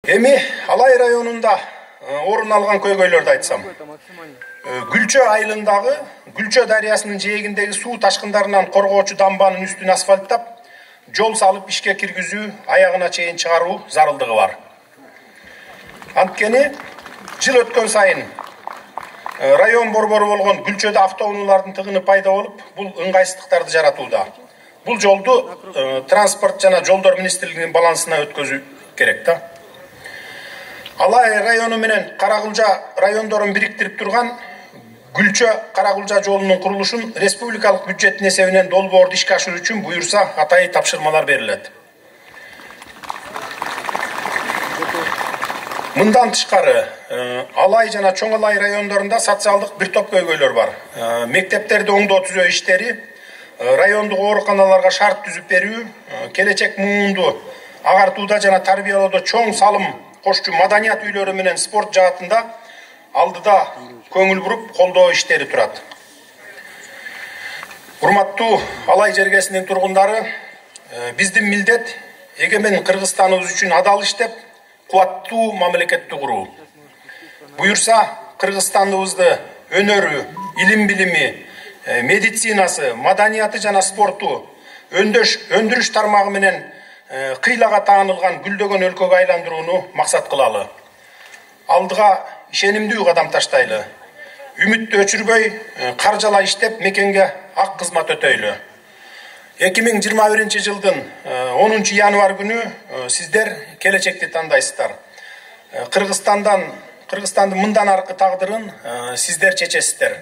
Эми Алай районунда орун алган көйгөйлөрдү айтсам. Гүлчө айылындагы Гүлчө дарыясынын жээгиндеги суу ташкындарынан коргоочу дамбанын үстүн асфальттап, жол салып ишке киргизүү, аягына чейин чыгаруу зарылдыгы бар. Анткени жыл өткөн сайын район борбору болгон Гүлчөдө автоунаалардын тыгыны пайда болуп, бул ыңгайсыздыктарды жаратууда. Бул жолду транспорт жана жолдор министрлигинин балансына өткөзүү керек да. Алай району менен Каракылжа райондорун бириктирип турган Гүлчө Каракылжа жолунун курулушун республикалык бюджеттин эсебинен долбоорду ишке ашыруу үчүн буюрса атайын тапшырмалар берилет. Мындан тышкары Алай жана Чоң Алай райондорунда социалдык бир топ көйгөйлөр бар. Мектептерди оңдоо түзөө иштери, райондук ооруканаларга шарт түзүп берүү, келечек муунду агартууда жана тарбиялоодо чоң салым кошчу маданият үйлөрү менен спорт жаатында алдыда көңүл буруп колдоо иштери турат. Урматтуу Алай жергесинин тургундары, биздин милдет эгемен Кыргызстаныбыз үчүн адал иштеп, кубаттуу мамлекетти куруу. Буюрса, Кыргызстаныбызды өнөрү, илим билими, медицинасы, маданияты жана спорту өндүрүш тармагы менен кыйлага таанылган гүлдөгөн өлкөгө айландырууну максат кылалы. Алдыга ишенимдүү кадам таштайлы. Үмүттү өчүрбөй, каржалай иштеп мекенге ак кызмат өтөйлү. 2021 жылдын 10 январь күнү сиздер келечекти тандайсыздар. Кыргызстандын мындан аркы тагдырын сиздер чечесиздер.